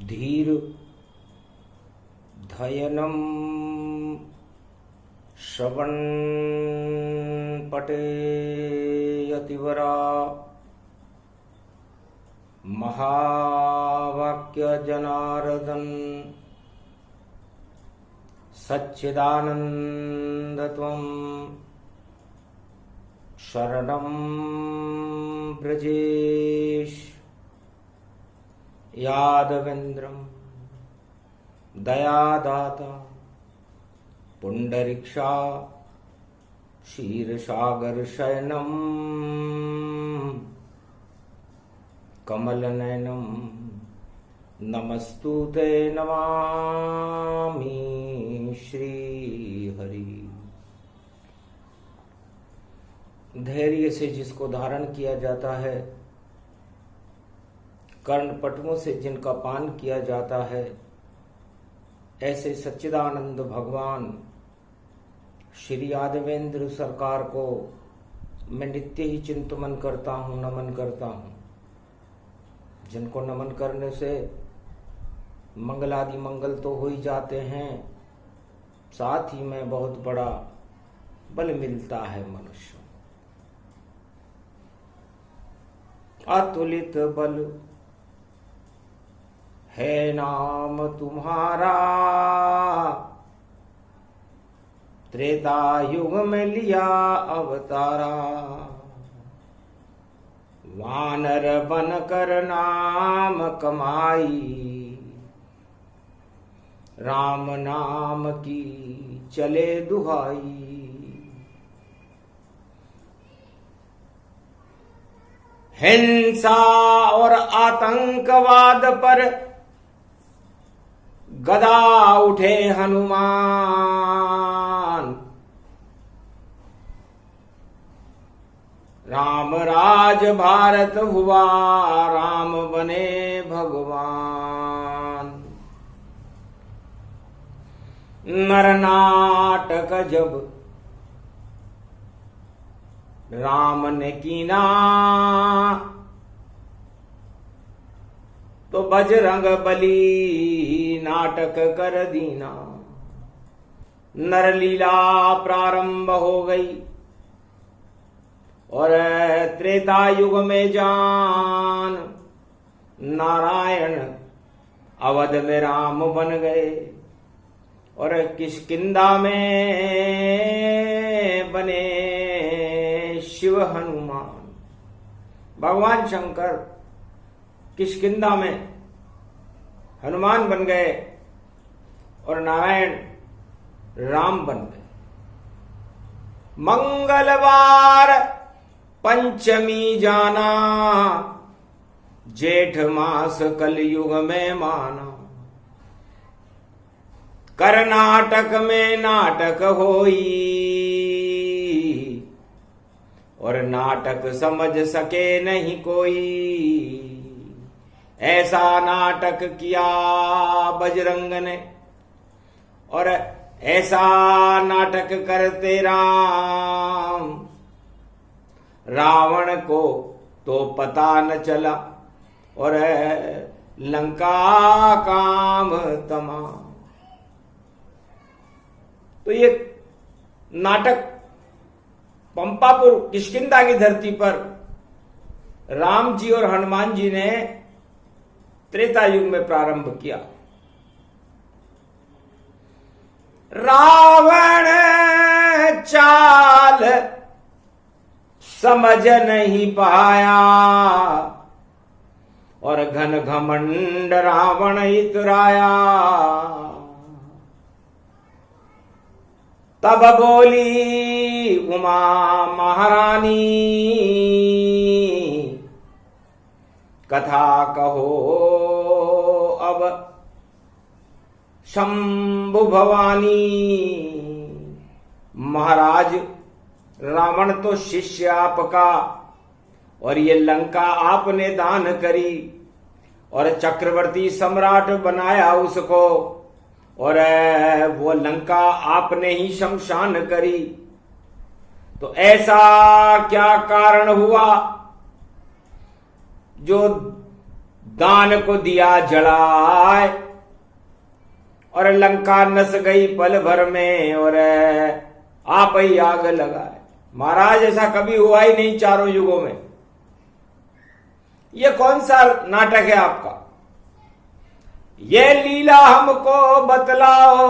धीर धयनं श्रवण पठेयतिवरा महावाक्य जनार्दन सच्चिदानन्दत्वं शरणं ब्रजेश यादवेन्द्रं दयादाता पुंडरीक्षा क्षीरसागर शयनं कमलनयनं नमस्तुते नमामि श्रीहरि। धैर्य से जिसको धारण किया जाता है, कर्णपटुओं से जिनका पान किया जाता है, ऐसे सच्चिदानंद भगवान श्री यादवेंद्र सरकार को मैं नित्य ही चिंतन करता हूँ, नमन करता हूँ। जिनको नमन करने से मंगलादि मंगल तो हो ही जाते हैं, साथ ही में बहुत बड़ा बल मिलता है मनुष्य। अतुलित बल है नाम तुम्हारा, त्रेता युग में लिया अवतारा। वानर बन कर नाम कमाई, राम नाम की चले दुहाई। हिंसा और आतंकवाद पर गदा उठे हनुमान। राम राज भारत हुआ, राम बने भगवान। नरनाटक जब राम ने कीना, तो बजरंग बली नाटक कर दीना। नरलीला प्रारंभ हो गई और त्रेता युग में जान नारायण अवध में राम बन गए और किष्किंधा में बने शिव हनुमान। भगवान शंकर किष्किंधा में हनुमान बन गए और नारायण राम बन गए। मंगलवार पंचमी जाना, जेठ मास कलयुग में माना। कर्नाटक में नाटक होई और नाटक समझ सके नहीं कोई। ऐसा नाटक किया बजरंग ने और ऐसा नाटक करते राम। रावण को तो पता न चला और लंका काम तमाम। तो ये नाटक पंपापुर किष्किंधा की धरती पर राम जी और हनुमान जी ने त्रेता युग में प्रारंभ किया। रावण चाल समझ नहीं पाया और घन घमंड रावण इतराया। तब बोली उमा महारानी, कथा कहो अब शंभु भवानी। महाराज रावण तो शिष्य आपका और ये लंका आपने दान करी और चक्रवर्ती सम्राट बनाया उसको और वो लंका आपने ही शमशान करी। तो ऐसा क्या कारण हुआ जो दान को दिया जलाए और लंका नस गई पल भर में और आप ही आग लगाए। महाराज ऐसा कभी हुआ ही नहीं चारों युगों में। ये कौन सा नाटक है आपका? ये लीला हमको बतलाओ,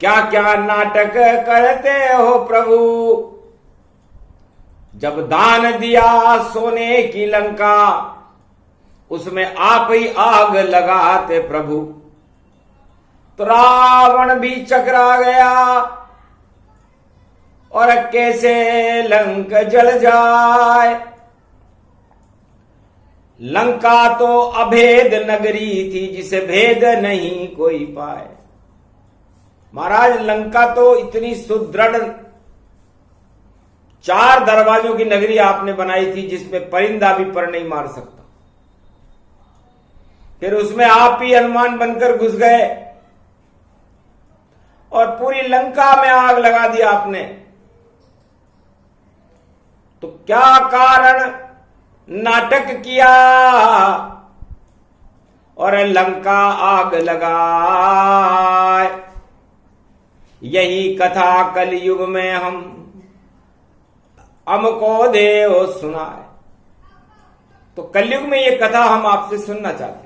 क्या क्या नाटक करते हो प्रभु। जब दान दिया सोने की लंका, उसमें आप ही आग लगाते प्रभु। तो रावण भी चकरा गया और कैसे लंक जल जाए। लंका तो अभेद नगरी थी, जिसे भेद नहीं कोई पाए। महाराज लंका तो इतनी सुदृढ़ 4 दरवाजों की नगरी आपने बनाई थी, जिसमें परिंदा भी पर नहीं मार सकता। फिर उसमें आप ही हनुमान बनकर घुस गए और पूरी लंका में आग लगा दी आपने। तो क्या कारण नाटक किया और लंका आग लगाए। यही कथा कलयुग में हमको देव सुनाए। तो कलयुग में ये कथा हम आपसे सुनना चाहते हैं।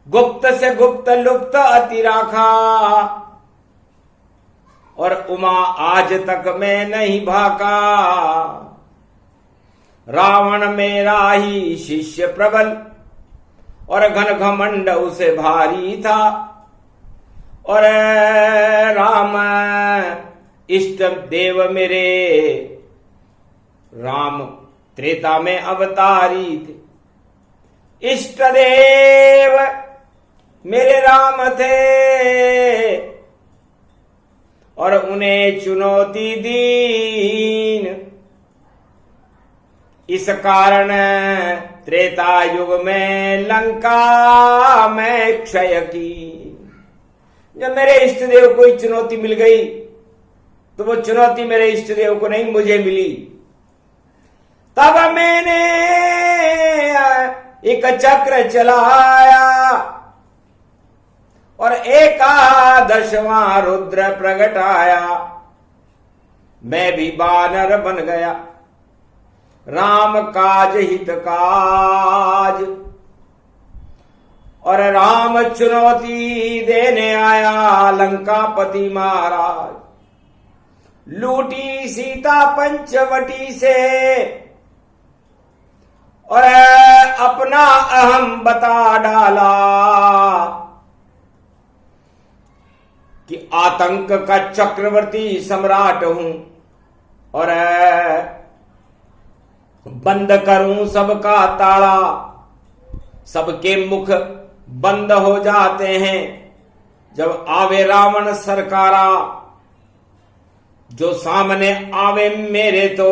गुप्त से गुप्त लुप्त अति राखा, और उमा आज तक मैं नहीं भाका। रावण मेरा ही शिष्य प्रबल, और घन घमंड उसे भारी था। और राम इष्ट देव मेरे, राम त्रेता में अवतारी थे। इष्ट देव मेरे राम थे, और उन्हें चुनौती दीन। इस कारण त्रेता युग में लंका में क्षय की। जब मेरे इष्ट देव को चुनौती मिल गई, तो वो चुनौती मेरे इष्ट देव को नहीं, मुझे मिली। तब मैंने एक चक्र चलाया, और 11वां रुद्र प्रगटाया। मैं भी बानर बन गया, राम काज हित काज। और राम चुनौती देने आया लंकापति महाराज। लूटी सीता पंचवटी से, और अपना अहम बता डाला कि आतंक का चक्रवर्ती सम्राट हूं, और बंद करूं सबका ताला। सबके मुख बंद हो जाते हैं जब आवे रावण सरकारा। जो सामने आवे मेरे, तो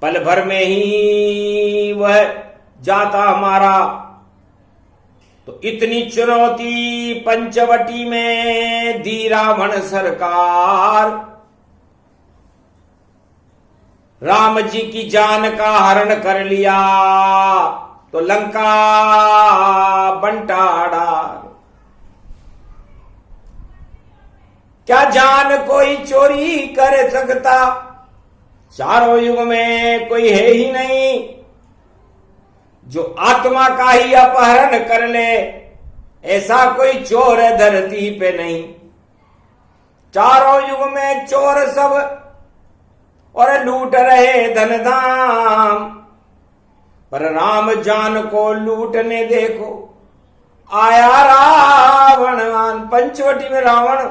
पल भर में ही वह जाता हमारा। तो इतनी चुनौती पंचवटी में दी रावण सरकार। राम जी की जान का हरण कर लिया, तो लंका बंटाड़ा। क्या जान कोई चोरी कर सकता? चारों युग में कोई है ही नहीं जो आत्मा का ही अपहरण कर ले। ऐसा कोई चोर धरती पे नहीं। चारों युग में चोर सब और लूट रहे धन धाम, पर राम जान को लूटने देखो आया रावण। पंचवटी में रावण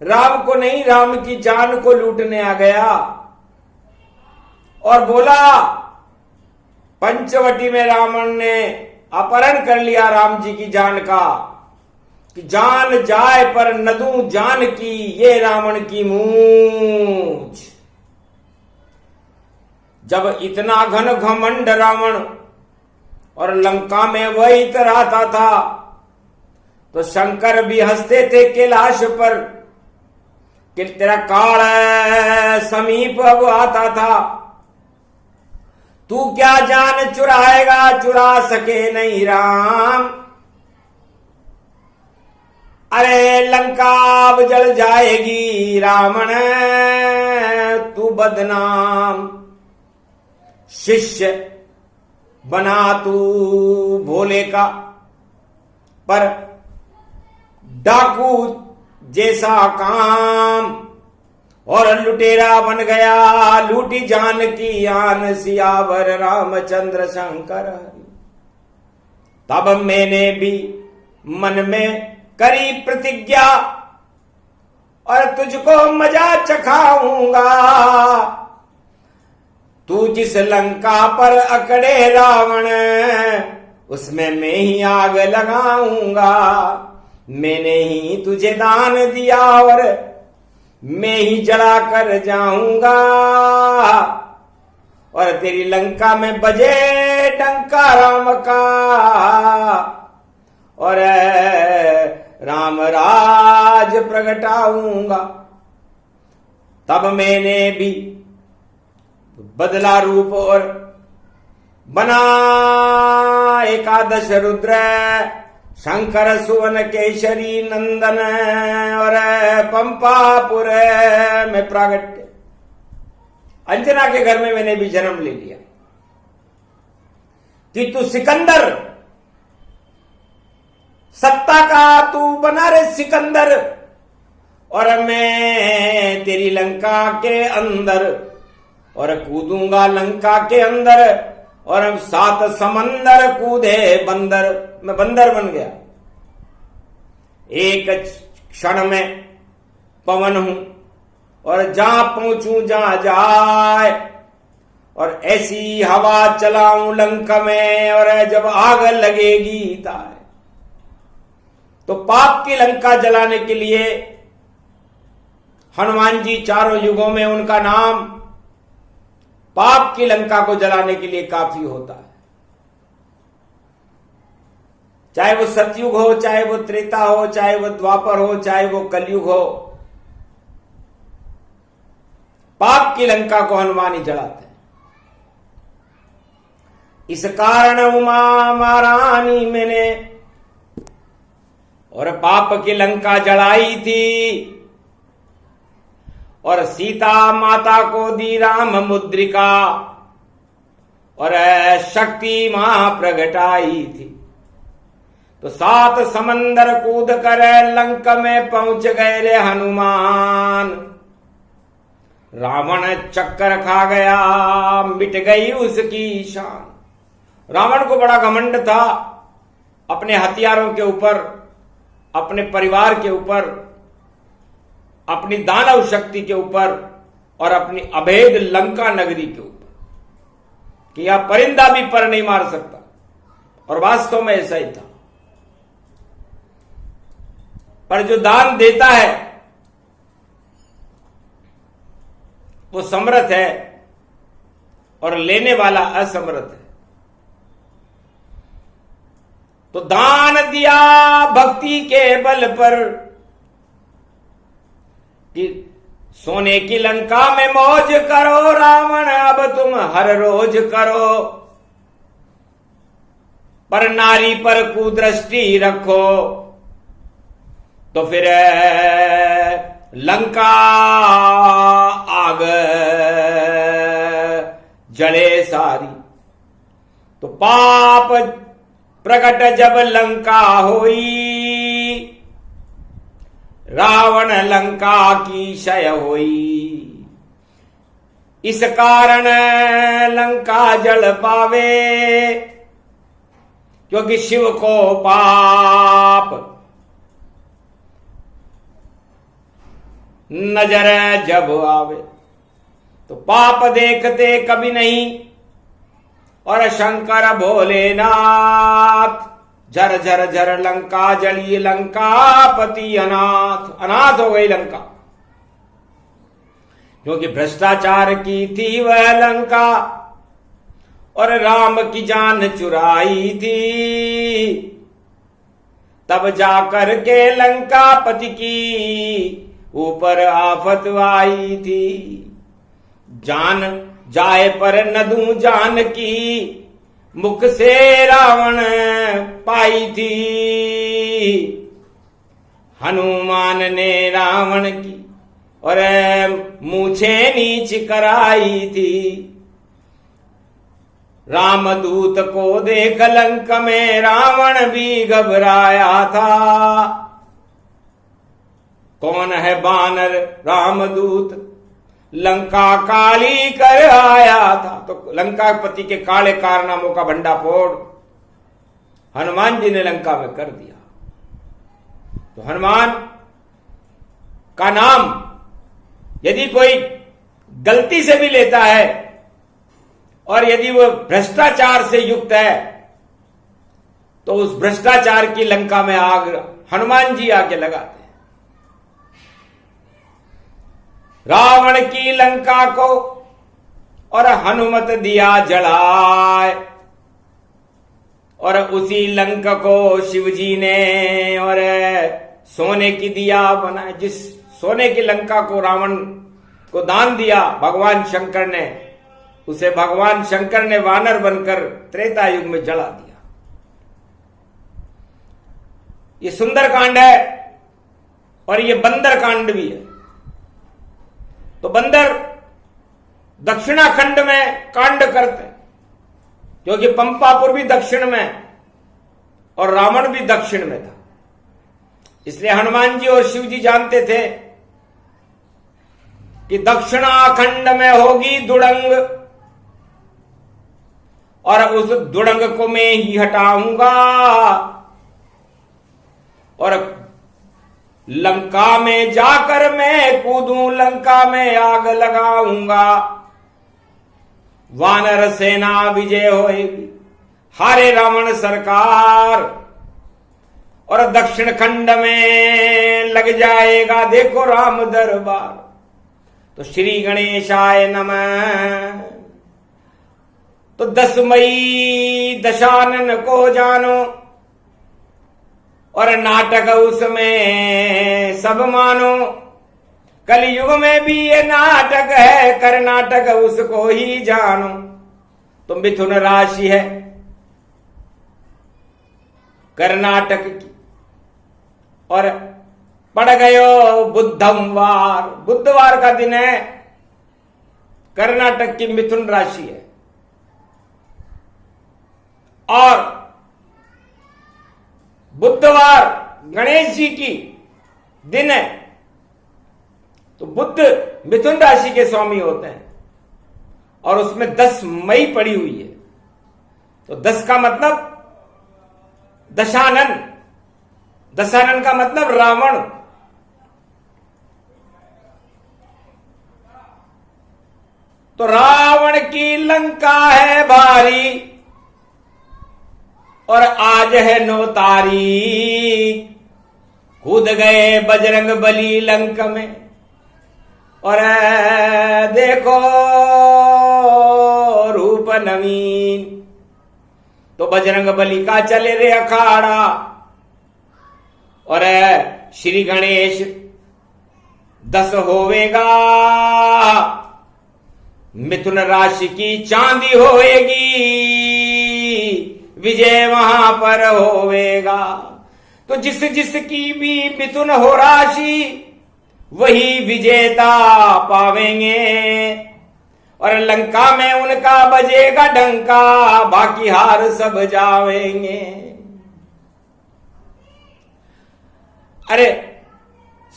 राम को नहीं, राम की जान को लूटने आ गया और बोला। पंचवटी में रावण ने अपहरण कर लिया राम जी की जान का, कि जान जाए पर न दूं जान की, ये रावण की मूंछ। जब इतना घन घमंड रावण और लंका में वही रहता था, तो शंकर भी हंसते थे कैलाश पर कि तेरा काल समीप अब आता था। तू क्या जान चुराएगा, चुरा सके नहीं राम। अरे लंका अब जल जाएगी रावण, तू बदनाम। शिष्य बना तू भोले का, पर डाकू जैसा काम, और लुटेरा बन गया लूटी जान की आन, सियावर रामचंद्र शंकर। तब मैंने भी मन में करी प्रतिज्ञा, और तुझको मजा चखाऊंगा। तू जिस लंका पर अकड़े रावण, उसमें मैं ही आग लगाऊंगा। मैंने ही तुझे दान दिया और मैं ही जला कर जाऊंगा। और तेरी लंका में बजे डंका राम का, और राम राज प्रगटाऊंगा। तब मैंने भी बदला रूप और बना एकादश रुद्र, शंकर सुवन केशरी नंदन, और पंपापुर में प्रागट्य। अंजना के घर में मैंने भी जन्म ले लिया कि तू सिकंदर, सत्ता का तू बना रे सिकंदर, और मैं तेरी लंका के अंदर, और कूदूंगा लंका के अंदर, और हम 7 समंदर कूदे बंदर। मैं बंदर बन गया, एक क्षण में पवन हूं, और जहां पहुंचूं जहां जाए, और ऐसी हवा चलाऊं लंका में, और जब आग लगेगी ताए। तो पाप की लंका जलाने के लिए हनुमान जी चारों युगों में उनका नाम पाप की लंका को जलाने के लिए काफी होता है। चाहे वो सतयुग हो, चाहे वो त्रेता हो, चाहे वो द्वापर हो, चाहे वो कलयुग हो, पाप की लंका को हनुमान ही जलाते हैं। इस कारण उमा महारानी मैंने और पाप की लंका जलाई थी, और सीता माता को दी राम मुद्रिका, और शक्ति मां प्रगटाई थी। तो 7 समंदर कूद कर लंका में पहुंच गए रे हनुमान। रावण चक्कर खा गया, मिट गई उसकी शान। रावण को बड़ा घमंड था अपने हथियारों के ऊपर, अपने परिवार के ऊपर, अपनी दानव शक्ति के ऊपर, और अपनी अभेद लंका नगरी के ऊपर, कि यह परिंदा भी पर नहीं मार सकता। और वास्तव में ऐसा ही था। पर जो दान देता है वो समर्थ है, और लेने वाला असमर्थ है। तो दान दिया भक्ति के बल पर, कि सोने की लंका में मौज करो रावण, अब तुम हर रोज करो। पर नारी पर कुदृष्टि रखो, तो फिर लंका आग जले सारी। तो पाप प्रकट जब लंका होई, रावण लंका की क्षय होई। इस कारण लंका जल पावे, क्योंकि शिव को पाप नजर जब आवे। तो पाप देखते कभी नहीं, और शंकर भोलेनाथ झर झर झर लंका जली। लंका पति अनाथ, अनाथ हो गई लंका, क्योंकि भ्रष्टाचार की थी वह लंका, और राम की जान चुराई थी। तब जाकर के लंका पति की ऊपर आफत आई थी। जान जाए पर न दूं जान की, मुख से रावण पाई थी। हनुमान ने रावण की और मूछे नीच कराई थी। रामदूत को देख लंक में रावण भी घबराया था। कौन है बानर रामदूत, लंका काली कर आया था। तो लंकापति के काले कारनामों का भंडाफोड़ हनुमान जी ने लंका में कर दिया। तो हनुमान का नाम यदि कोई गलती से भी लेता है और यदि वह भ्रष्टाचार से युक्त है, तो उस भ्रष्टाचार की लंका में आग हनुमान जी आके लगाते हैं। रावण की लंका को और हनुमत दिया जलाए, और उसी लंक को शिवजी ने और सोने की दिया बनाए। जिस सोने की लंका को रावण को दान दिया भगवान शंकर ने, उसे भगवान शंकर ने वानर बनकर त्रेता युग में जला दिया। ये सुंदर कांड है और ये बंदर कांड भी है। तो बंदर दक्षिणाखंड में कांड करते हैं, क्योंकि पंपापुर भी दक्षिण में और रावण भी दक्षिण में था। इसलिए हनुमान जी और शिव जी जानते थे कि दक्षिणाखंड में होगी दुड़ंग, और उस दुड़ंग को मैं ही हटाऊंगा और लंका में जाकर मैं कूदूं, लंका में आग लगाऊंगा। वानर सेना विजय होएगी, हारे रावण सरकार, और दक्षिण खंड में लग जाएगा देखो राम दरबार। तो श्री गणेशाय नमः। तो 10 मई दशानन को जानो, और नाटक उसमें सब मानो। कलयुग में भी ये नाटक है, कर्नाटक उसको ही जानो। तो मिथुन राशि है कर्नाटक की, और पड़ गयो बुधवार, बुधवार का दिन है, कर्नाटक की मिथुन राशि है। और बुधवार गणेश जी की दिन है, तो बुध मिथुन राशि के स्वामी होते हैं, और उसमें 10 मई पड़ी हुई है। तो 10 का मतलब दशानन, दशानन का मतलब रावण। तो रावण की लंका है भारी, और आज है 9 तारीख। कूद गए बजरंग बली लंक में, और देखो रूप नवीन। तो बजरंग बली का चले रे अखाड़ा, और श्री गणेश 10 होवेगा। मिथुन राशि की चांदी होएगी, विजय वहां पर होवेगा। तो जिस जिसकी भी मिथुन हो राशि, वही विजेता पावेंगे, और लंका में उनका बजेगा डंका, बाकी हार सब जावेंगे। अरे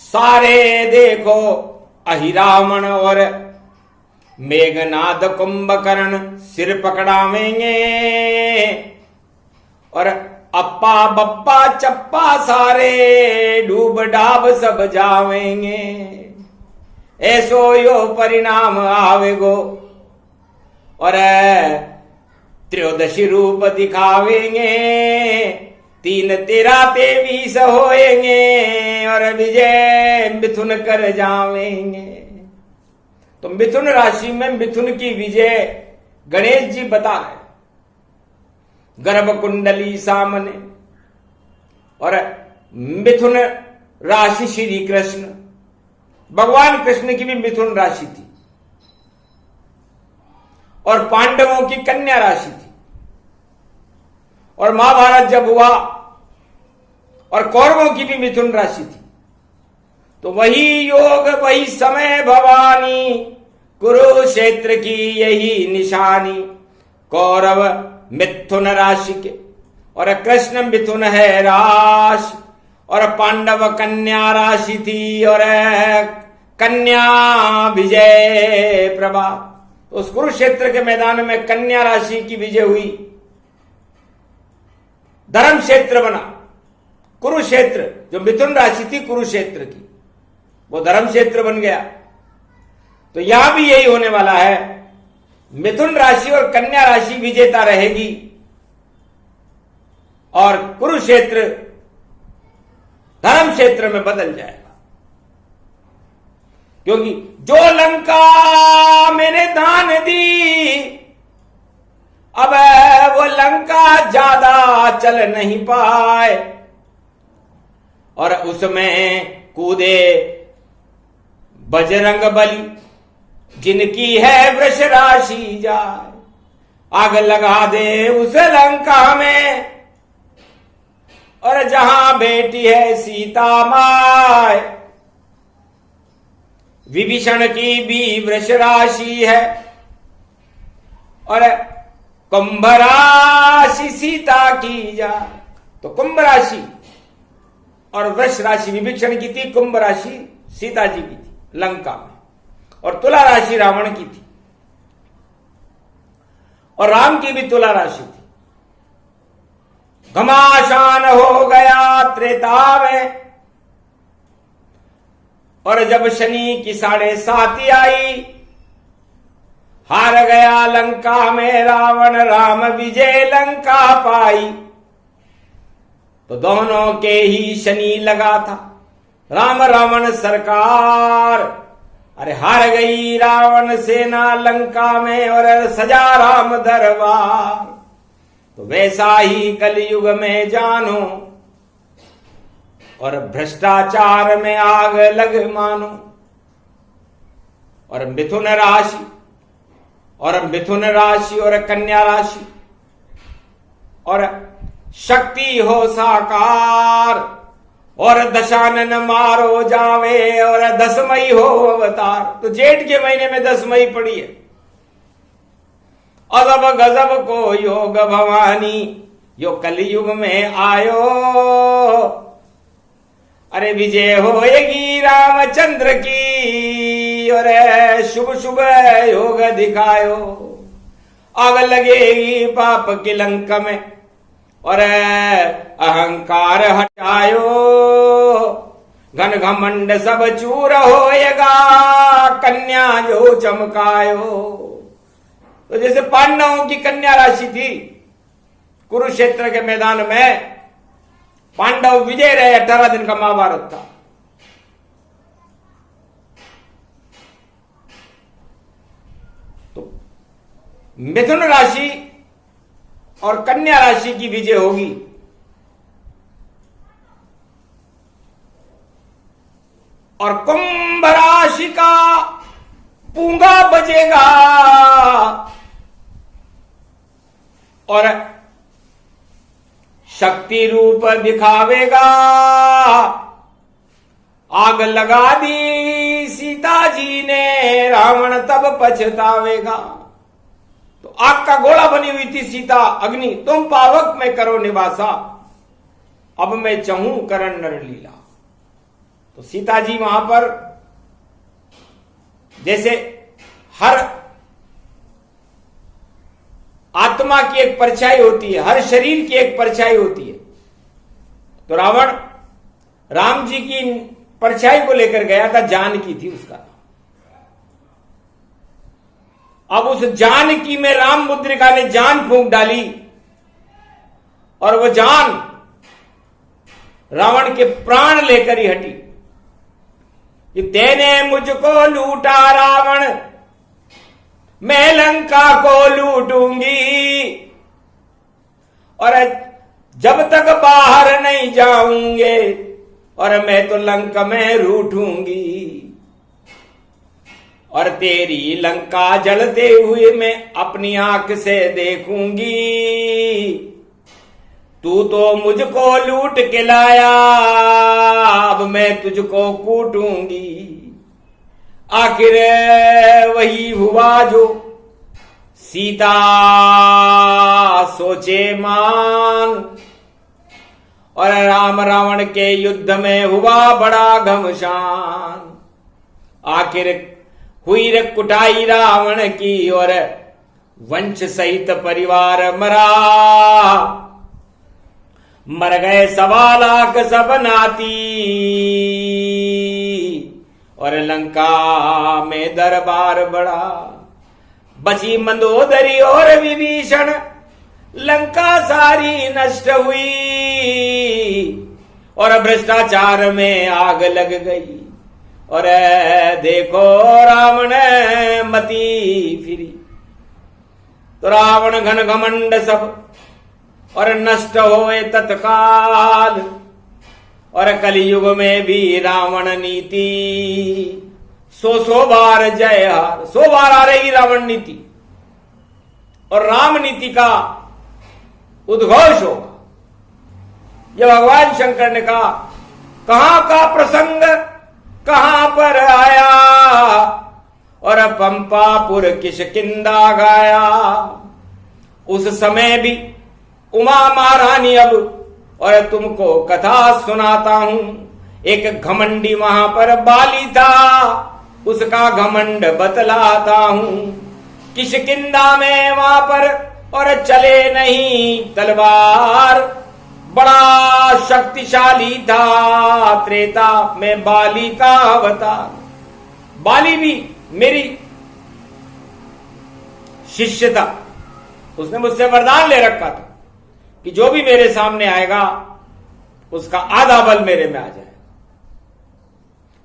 सारे देखो अहिरावण और मेघनाद कुंभकर्ण सिर पकड़ावेंगे, और अप्पा बप्पा चप्पा सारे डूब डाब सब जावेंगे। ऐसो यो परिणाम आवेगो, और त्रयोदशी रूप दिखावेंगे। 3 13 23 होएंगे, और विजय मिथुन कर जावेंगे। तो मिथुन राशि में मिथुन की विजय गणेश जी बता रहे, गर्भ कुंडली सामने, और मिथुन राशि श्री कृष्ण, भगवान कृष्ण की भी मिथुन राशि थी। और पांडवों की कन्या राशि थी। और महाभारत जब हुआ और कौरवों की भी मिथुन राशि थी, तो वही योग वही समय भवानी, कुरुक्षेत्र की यही निशानी। कौरव मिथुन राशि के और कृष्ण मिथुन है राशि, और पांडव कन्या राशि थी और कन्या विजय प्रभा। उस कुरुक्षेत्र के मैदान में कन्या राशि की विजय हुई, धर्म क्षेत्र बना। कुरुक्षेत्र जो मिथुन राशि थी कुरुक्षेत्र की, वो धर्म क्षेत्र बन गया। तो यहां भी यही होने वाला है, मिथुन राशि और कन्या राशि विजेता रहेगी और कुरुक्षेत्र धर्म क्षेत्र में बदल जाएगा। क्योंकि जो लंका मैंने दान दी, अब वो लंका ज्यादा चल नहीं पाए, और उसमें कूदे बजरंग बली, जिनकी है वृष राशि जाए। आग लगा दे उस लंका में, और जहां बेटी है सीता माय। विभीषण की भी वृष राशि है, और कुंभ राशि सीता की जाए। तो कुंभ राशि और वृष राशि विभीषण की थी, कुंभ राशि सीता जी की थी लंका में, और तुला राशि रावण की थी, और राम की भी तुला राशि थी। घमासान हो गया त्रेता में, और जब शनि की 7.5 आई, हार गया लंका में रावण, राम विजय लंका पाई। तो दोनों के ही शनि लगा था, राम रावण सरकार। अरे हार गई रावण सेना लंका में, और सजा राम दरबार। तो वैसा ही कलयुग में जानो, और भ्रष्टाचार में आग लग मानो। और मिथुन राशि और कन्या राशि, और शक्ति हो साकार, और दशानन मारो जावे, और 10 मई हो अवतार। तो जेठ के महीने में 10 मई पड़ी है। अजब गजब को योग भवानी, यो कलयुग में आयो। अरे विजय होएगी रामचंद्र की, और शुभ शुभ योग दिखायो। आग लगेगी पाप की लंक में, और अहंकार हटायो। घन घमंड सब चूर होएगा, कन्या जो चमकायो। तो जैसे पांडवों की कन्या राशि थी, कुरुक्षेत्र के मैदान में पांडव विजय रहे। 18 दिन का महाभारत था। तो मिथुन राशि और कन्या राशि की विजय होगी, और कुंभ राशि का पूंगा बजेगा, और शक्ति रूप दिखावेगा। आग लगा दी सीता जी ने, रावण तब पछतावेगा। तो आग का गोला बनी हुई थी सीता, अग्नि तुम पावक में करो निवासा, अब मैं चाहूं करण नर लीला। तो सीता जी वहां पर जैसे हर आत्मा की एक परछाई होती है, हर शरीर की एक परछाई होती है, तो रावण राम जी की परछाई को लेकर गया था। जानकी थी उसका। अब उस जानकी में राम मुद्रिका ने जान फूंक डाली, और वो जान रावण के प्राण लेकर ही हटी। कि तेने मुझको लूटा रावण, मैं लंका को लूटूंगी, और जब तक बाहर नहीं जाऊंगे, और मैं तो लंका में रूठूंगी। और तेरी लंका जलते हुए मैं अपनी आंख से देखूंगी। तू तो मुझको लूट के लाया, अब मैं तुझको कूटूंगी। आखिर वही हुआ जो सीता सोचे मान, और राम रावण के युद्ध में हुआ बड़ा घमसान। आखिर हुई रे कुटाई रावण की, और वंश सहित परिवार मरा। मर गए 1.25 लाख सब नाती, और लंका में दरबार बड़ा। बची मंदोदरी और विभीषण, लंका सारी नष्ट हुई। और भ्रष्टाचार में आग लग गई, और देखो रावण मती फिरी। तो रावण घन घमंड सब, और नष्ट होए तत्काल। और कलयुग में भी रावण नीति 100 बार जय हार। 100 बार आ रही रावण नीति, और राम नीति का उद्घोष होगा। यह भगवान शंकर ने कहा, कहां का प्रसंग कहां पर आया, और पंपापुर किष्किंधा गाया। उस समय भी उमा महारानी, अब और तुमको कथा सुनाता हूं। एक घमंडी वहां पर बाली था, उसका घमंड बतलाता हूं। किष्किंधा में वहां पर और चले नहीं तलवार, बड़ा शक्तिशाली था त्रेता में बाली का अवतार। बाली भी मेरी शिष्य था, उसने मुझसे वरदान ले रखा था कि जो भी मेरे सामने आएगा उसका आधा बल मेरे में आ जाए,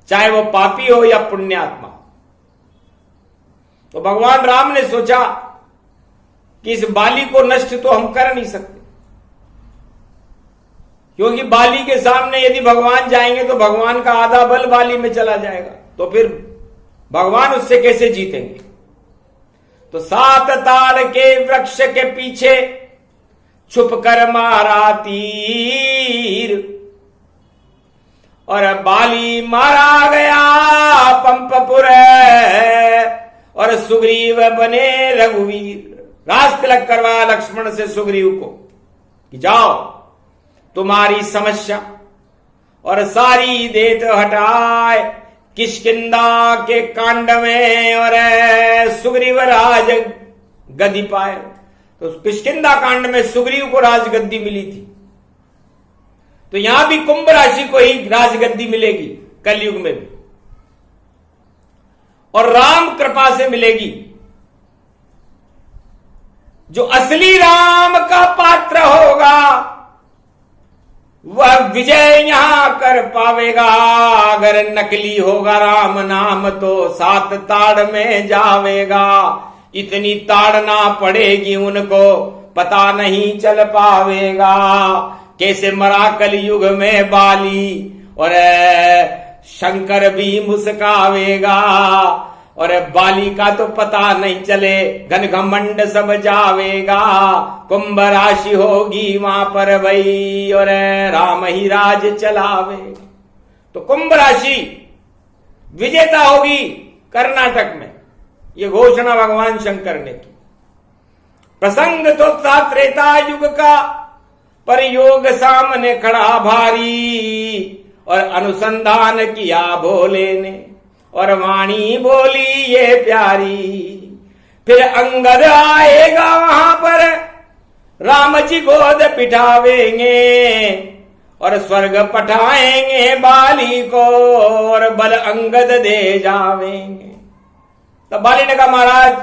चाहे वो पापी हो या पुण्यात्मा। तो भगवान राम ने सोचा कि इस बाली को नष्ट तो हम कर नहीं सकते, क्योंकि बाली के सामने यदि भगवान जाएंगे तो भगवान का आधा बल बाली में चला जाएगा, तो फिर भगवान उससे कैसे जीतेंगे। तो 7 ताड़ के वृक्ष के पीछे छुप कर मारा तीर, और बाली मारा गया पंपपुर, और सुग्रीव बने रघुवीर। राज तिलक करवाया लक्ष्मण से सुग्रीव को कि जाओ तुम्हारी समस्या और सारी देत हटाए किष्किंधा के कांड में, और सुग्रीव राज गद्दी पाए। तो किष्किंधा कांड में सुग्रीव को राजगद्दी मिली थी, तो यहां भी कुंभ राशि को ही राजगद्दी मिलेगी कलयुग में भी, और राम कृपा से मिलेगी। जो असली राम का पात्र होगा वह विजय यहां कर पावेगा। अगर नकली होगा राम नाम तो 7 ताड़ में जावेगा। इतनी ताड़ना पड़ेगी उनको, पता नहीं चल पावेगा कैसे मरा कलयुग में बाली, और शंकर भी मुस्कावेगा। और बाली का तो पता नहीं चले, घन घमंड सब जावेगा। कुंभ राशि होगी वहां पर भई, और राम ही राज चलावेगा। तो कुंभ राशि विजेता होगी कर्नाटक में, ये घोषणा भगवान शंकर ने की। प्रसंग तो था त्रेता युग का, पर योग सामने खड़ा भारी, और अनुसंधान किया भोले ने, और वाणी बोली ये प्यारी। फिर अंगद आएगा वहां पर, राम जी गोद पिठावेंगे, और स्वर्ग पठाएंगे बाली को, और बल अंगद दे जावेंगे। तब बाली ने कहा, महाराज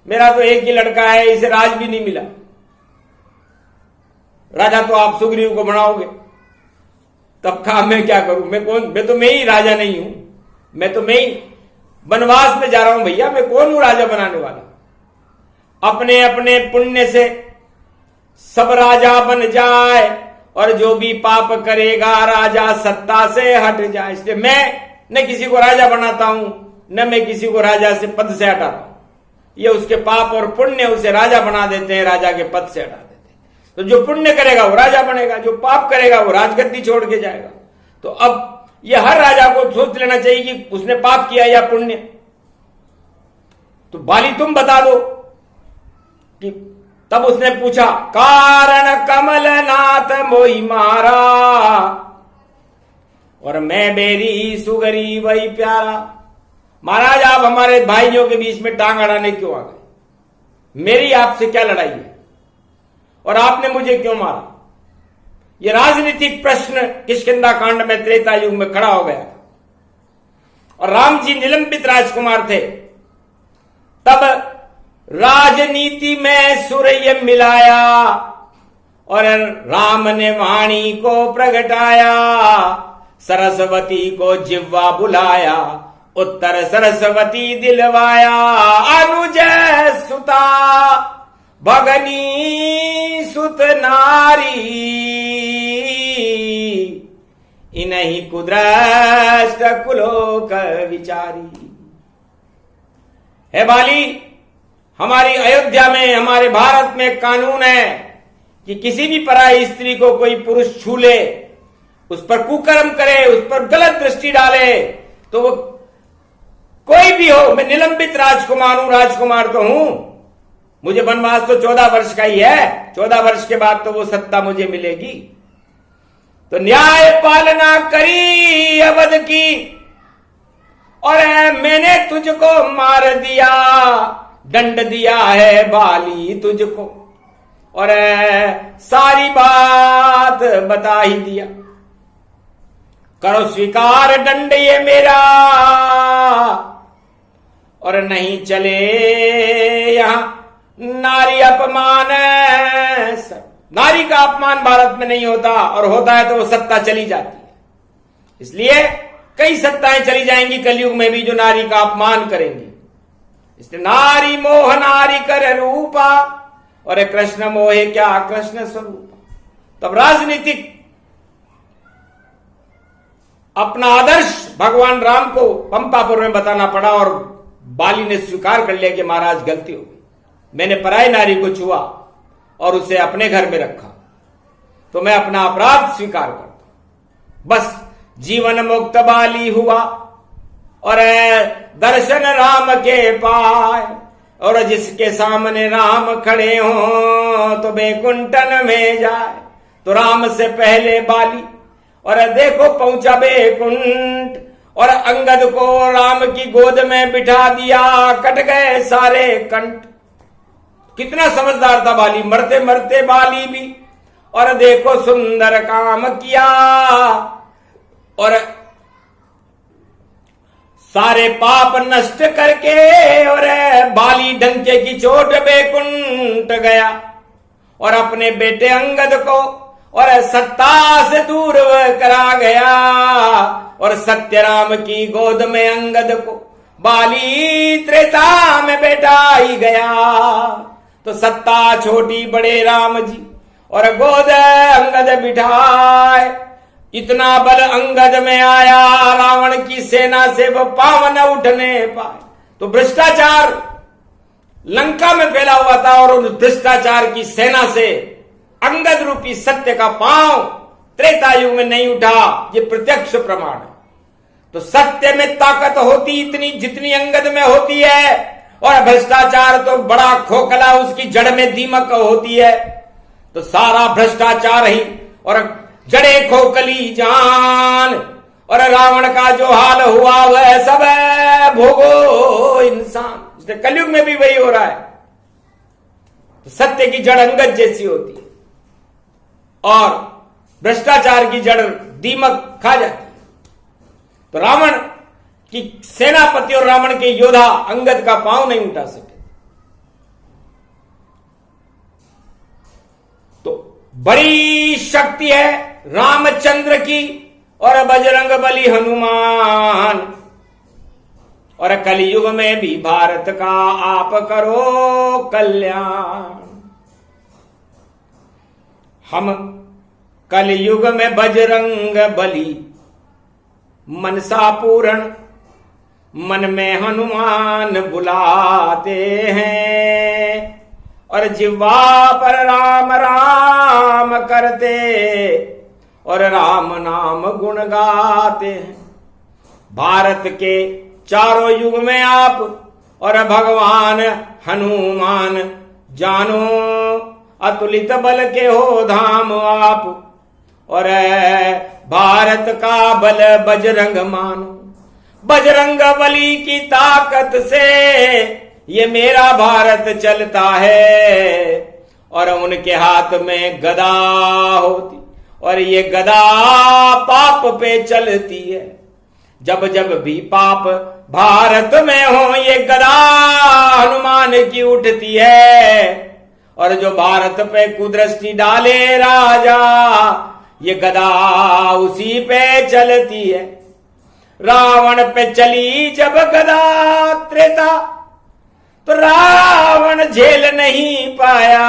मेरा तो एक ही लड़का है, इसे राज भी नहीं मिला, राजा तो आप सुग्रीव को बनाओगे। तब कहा मैं क्या करूं, मैं तो मैं ही राजा नहीं हूं, मैं तो मैं ही वनवास में जा रहा हूं भैया, मैं कौन हूं राजा बनाने वाला। अपने अपने पुण्य से सब राजा बन जाए, और जो भी पाप करेगा राजा सत्ता से हट जाए। इसलिए मैं न किसी को राजा बनाता हूं, न मैं किसी को राजा से पद से हटाता हूं। ये उसके पाप और पुण्य उसे राजा बना देते हैं, राजा के पद से हटा देते हैं। तो जो पुण्य करेगा वो राजा बनेगा, जो पाप करेगा वो राजगद्दी छोड़ के जाएगा। तो अब ये हर राजा को सोच लेना चाहिए कि उसने पाप किया या पुण्य। तो बाली तुम बता दो कि तब उसने पूछा, कारण कमलनाथ मोहि मारा और मैं बेरी सुगरी वही प्यारा। महाराज आप हमारे भाइयों के बीच में टांग अड़ाने क्यों आ गए? मेरी आपसे क्या लड़ाई है और आपने मुझे क्यों मारा? यह राजनीतिक प्रश्न किष्किंधा कांड में त्रेता युग में खड़ा हो गया। और राम जी निलंबित राजकुमार थे। तब राजनीति में सूर्य मिलाया और राम ने वाणी को प्रगटाया। सरस्वती को जिह्वा बुलाया, उत्तर सरस्वती दिलवाया। अनुज सुता भगनी सुत नारी, इन्हीं कुदृष्ट कुलोक विचारी। है बाली, हमारी अयोध्या में, हमारे भारत में कानून है कि किसी भी पराई स्त्री को कोई पुरुष छू ले, उस पर कुकर्म करे, उस पर गलत दृष्टि डाले, तो वो कोई भी हो, मैं निलंबित राजकुमार हूं, राजकुमार तो हूं, मुझे वनवास तो 14 वर्ष का ही है, 14 वर्ष के बाद तो वो सत्ता मुझे मिलेगी। तो न्याय पालना करी अवध की और मैंने तुझको मार दिया, दंड दिया है बाली तुझको और सारी बात बता ही दिया। करो स्वीकार दंड ये मेरा और नहीं चले यहां नारी अपमान। नारी का अपमान भारत में नहीं होता, और होता है तो वो सत्ता चली जाती है। इसलिए कई सत्ताएं चली जाएंगी कलयुग में भी जो नारी का अपमान करेंगी। इसलिए नारी मोह नारी कर रूपा और कृष्ण मोहे क्या कृष्ण स्वरूप। तब राजनीतिक अपना आदर्श भगवान राम को पंपापुर में बताना पड़ा और बाली ने स्वीकार कर लिया कि महाराज गलती हो गई, मैंने पराई नारी को छुआ और उसे अपने घर में रखा, तो मैं अपना अपराध स्वीकार करता हूं। बस जीवन मुक्त बाली हुआ और दर्शन राम के पाए, और जिसके सामने राम खड़े हो तो बैकुंठन में जाए। तो राम से पहले बाली और देखो पहुंचा बैकुंठ और अंगद को राम की गोद में बिठा दिया, कट गए सारे कंठ। कितना समझदार था बाली, मरते मरते बाली भी। और देखो सुंदर काम किया और सारे पाप नष्ट करके और बाली डंके की चोट बैकुंठ गया और अपने बेटे अंगद को और सत्ता से दूर करा गया और सत्यराम की गोद में अंगद को बाली त्रेता में बैठा ही गया। तो सत्ता छोटी बड़े राम जी और गोद अंगद बिठाए। इतना बल अंगद में आया रावण की सेना से वो पांव न उठने पाए। तो भ्रष्टाचार लंका में फैला हुआ था और उस भ्रष्टाचार की सेना से अंगद रूपी सत्य का पांव त्रेता युग में नहीं उठा, ये प्रत्यक्ष प्रमाण है। तो सत्य में ताकत होती इतनी जितनी अंगद में होती है, और भ्रष्टाचार तो बड़ा खोखला, उसकी जड़ में दीमक होती है। तो सारा भ्रष्टाचार ही और जड़े खोखली जान, और रावण का जो हाल हुआ वह सब भोगो इंसान। कलयुग में भी वही हो रहा है। तो सत्य की जड़ अंगद जैसी होती है और भ्रष्टाचार की जड़ दीमक खा जाती है। तो रावण की सेनापति और रावण के योद्धा अंगद का पांव नहीं उठा सके। तो बड़ी शक्ति है रामचंद्र की और बजरंग बली हनुमान। और कलयुग में भी भारत का आप करो कल्याण। हम कलयुग में बजरंग बली मनसा पूर्ण मन में हनुमान बुलाते हैं और जिह्वा पर राम राम करते और राम नाम गुण गाते हैं। भारत के चारों युग में आप और भगवान हनुमान जानो, अतुलित बल के हो धाम आप और भारत का बल बजरंग मानो। बजरंग बली की ताकत से ये मेरा भारत चलता है और उनके हाथ में गदा होती और ये गदा पाप पे चलती है। जब जब भी पाप भारत में हो ये गदा हनुमान की उठती है और जो भारत पे कुदृष्टि डाले राजा ये गदा उसी पे चलती है। रावण पे चली जब गदा त्रेता तो रावण झेल नहीं पाया,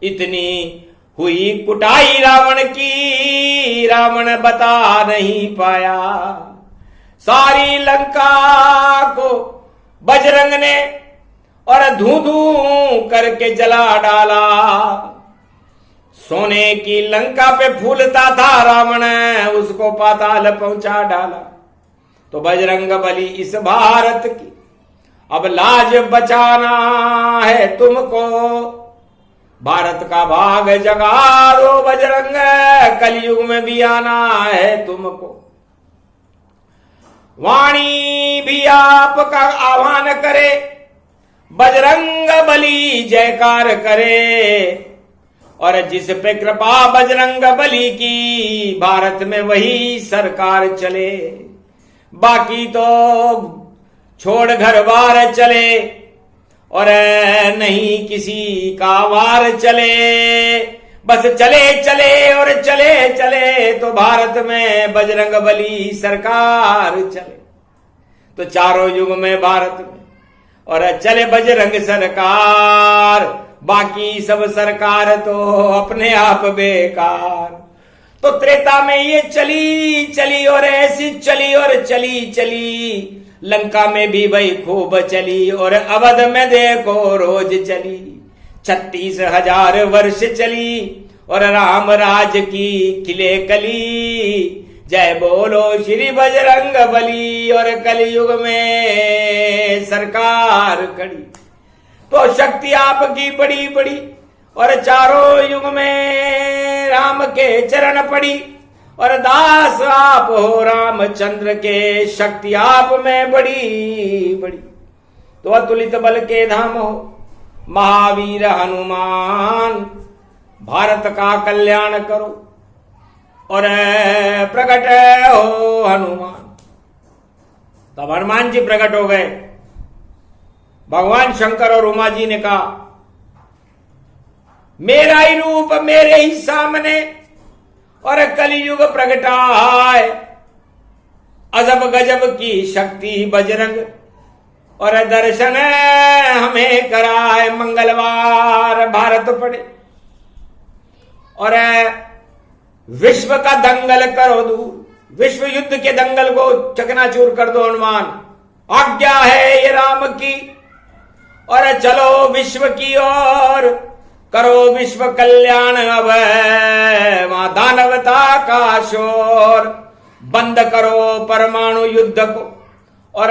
इतनी हुई कुटाई रावण की रावण बता नहीं पाया। सारी लंका को बजरंग ने और धू धू करके जला डाला। सोने की लंका पे फूलता था रावण, उसको पाताल पहुंचा डाला। तो बजरंग बली इस भारत की अब लाज बचाना है तुमको, भारत का भाग जगा दो बजरंग, कलयुग में भी आना है तुमको। वाणी भी आपका आह्वान करे, बजरंग बली जयकार करे और जिस पे कृपा बजरंग बली की भारत में वही सरकार चले। बाकी तो छोड़ घर बार चले और नहीं किसी का वार चले, बस चले चले और चले चले तो भारत में बजरंग बली सरकार चले। तो चारों युग में भारत में और चले बजरंग सरकार, बाकी सब सरकार तो अपने आप बेकार। तो त्रेता में ये चली चली और ऐसी चली और चली चली, लंका में भी वही खूब चली और अवध में देखो रोज चली। 36,000 वर्ष चली और राम राज की खिले कली। जय बोलो श्री बजरंग बली और कलयुग में सरकार खड़ी। तो शक्ति आपकी बड़ी बड़ी और चारों युग में राम के चरण पड़ी और दास आप हो रामचंद्र के, शक्ति आप में बड़ी बड़ी। तो अतुलित बल के धाम हो महावीर हनुमान, भारत का कल्याण करो और प्रकट हो हनुमान। तब हनुमान जी प्रकट हो गए। भगवान शंकर और उमा जी ने कहा मेरा ही रूप मेरे ही सामने और कलयुग प्रगटाए, अजब गजब की शक्ति बजरंग और दर्शन हमें कराए। मंगलवार भारत पड़े और विश्व का दंगल करो दूर, विश्व युद्ध के दंगल को चकनाचूर कर दो हनुमान। आज्ञा है ये राम की और चलो विश्व की ओर, करो विश्व कल्याण। अब वहां दानवता का शोर, बंद करो परमाणु युद्ध को और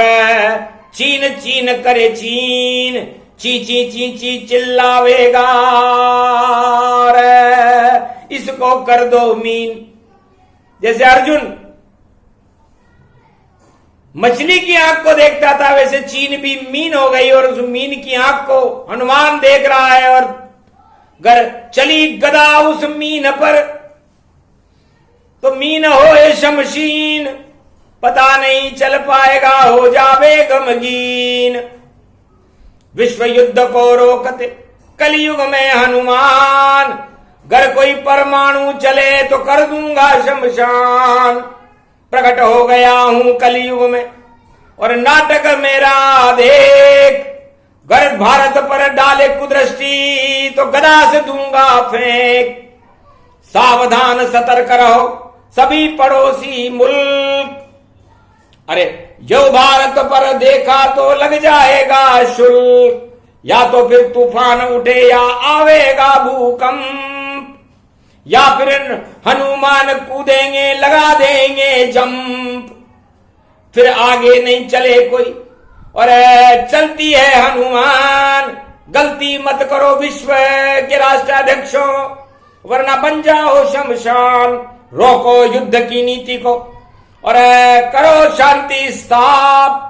चीन चीन करे चीन, ची ची ची ची चिल्लावेगा और इसको कर दो मीन। जैसे अर्जुन मछली की आंख को देखता था वैसे चीन भी मीन हो गई और उस मीन की आंख को हनुमान देख रहा है और गर चली गदा उस मीन पर तो मीन हो शमशीन, पता नहीं चल पाएगा हो जावे गमगीन। विश्व युद्ध को रोकते कलयुग में हनुमान, गर कोई परमाणु चले तो कर दूंगा शमशान। प्रकट हो गया हूं कलयुग में और नाटक मेरा देख, गर भारत पर डाले कुदृष्टि तो गदा से दूंगा फेंक। सावधान सतर्क रहो सभी पड़ोसी मुल्क, अरे जो भारत पर देखा तो लग जाएगा शुल्क, या तो फिर तूफान उठे या आवेगा भूकंप, या फिर हनुमान कूदेंगे लगा देंगे जंप, फिर आगे नहीं चले कोई और चलती है हनुमान। गलती मत करो विश्व के राष्ट्राध्यक्षों, वरना बन जाओ शमशान। रोको युद्ध की नीति को और करो शांति स्थाप,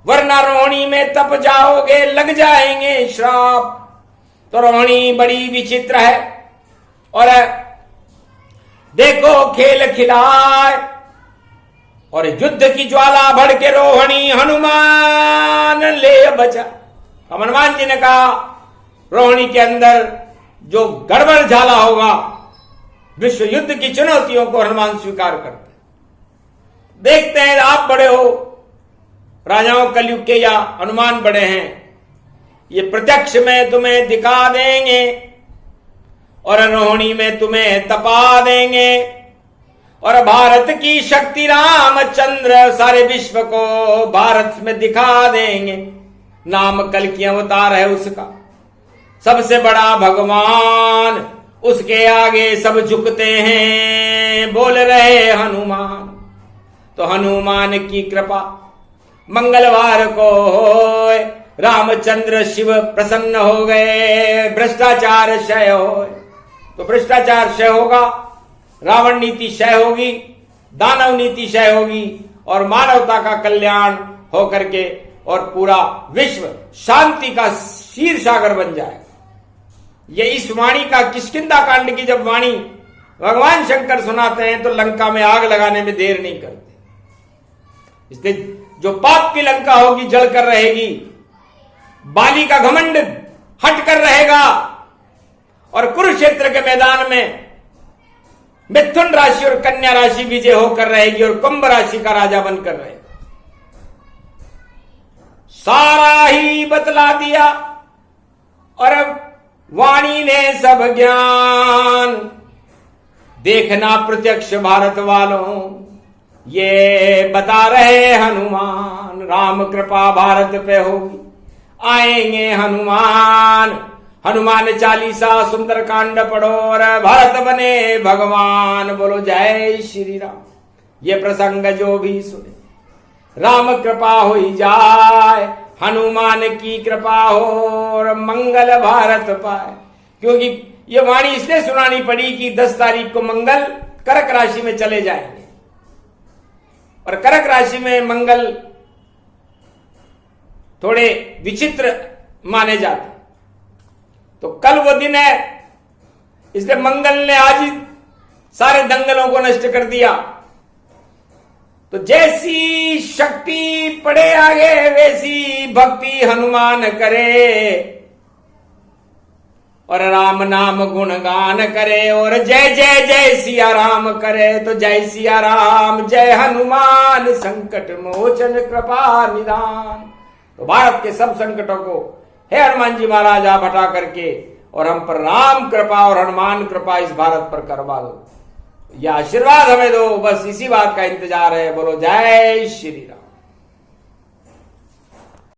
वरना रोहिणी में तप जाओगे लग जाएंगे श्राप। तो रोहिणी बड़ी विचित्र है और देखो खेल खिलाए, और युद्ध की ज्वाला भड़ के रोहिणी हनुमान ले बचा। हनुमान जी ने कहा रोहिणी के अंदर जो गड़बड़ झाला होगा, विश्व युद्ध की चुनौतियों को हनुमान स्वीकार करते। देखते हैं आप बड़े हो राजाओं कलयुग के या हनुमान बड़े हैं, ये प्रत्यक्ष में तुम्हें दिखा देंगे और रोहिणी में तुम्हें तपा देंगे। और भारत की शक्ति रामचंद्र सारे विश्व को भारत में दिखा देंगे। नाम कल की अवतार है उसका, सबसे बड़ा भगवान, उसके आगे सब झुकते हैं, बोल रहे हनुमान। तो हनुमान की कृपा मंगलवार को होए, रामचंद्र शिव प्रसन्न हो गए, भ्रष्टाचार क्षय होए। तो भ्रष्टाचार क्षय होगा, रावण नीति क्षय होगी, दानव नीति क्षय होगी और मानवता का कल्याण हो करके और पूरा विश्व शांति का क्षीर सागर बन जाएगा। ये इस वाणी का किष्किंधा कांड की जब वाणी भगवान शंकर सुनाते हैं तो लंका में आग लगाने में देर नहीं करते। इसलिए जो पाप की लंका होगी जलकर रहेगी, बाली का घमंड हटकर रहेगा और कुरुक्षेत्र के मैदान में मिथुन राशि और कन्या राशि विजय होकर रहेगी और कुंभ राशि का राजा बनकर रहेगा। सारा ही बतला दिया और अब वाणी ने सब ज्ञान। देखना प्रत्यक्ष भारत वालों, ये बता रहे हनुमान, राम कृपा भारत पे होगी, आएंगे हनुमान। हनुमान चालीसा सुंदर कांड पढ़ो और भारत बने भगवान। बोलो जय श्री राम। ये प्रसंग जो भी सुने राम कृपा हो जाए, हनुमान की कृपा हो और मंगल भारत पाए। क्योंकि ये वाणी इसलिए सुनानी पड़ी कि 10 तारीख को मंगल कर्क राशि में चले जाएंगे और कर्क राशि में मंगल थोड़े विचित्र माने जाते। तो कल वो दिन है, इसलिए मंगल ने आज ही सारे दंगलों को नष्ट कर दिया। तो जैसी शक्ति पड़े आगे वैसी भक्ति हनुमान करे और राम नाम गुणगान करे और जय जय जय सिया राम करे। तो जय सिया राम, जय हनुमान, संकट मोचन कृपा निदान। तो भारत के सब संकटों को हे हनुमान जी महाराज आप हटा करके और हम पर राम कृपा और हनुमान कृपा इस भारत पर करवा दो, यह आशीर्वाद हमें दो। बस इसी बात का इंतजार है। बोलो जय श्री राम।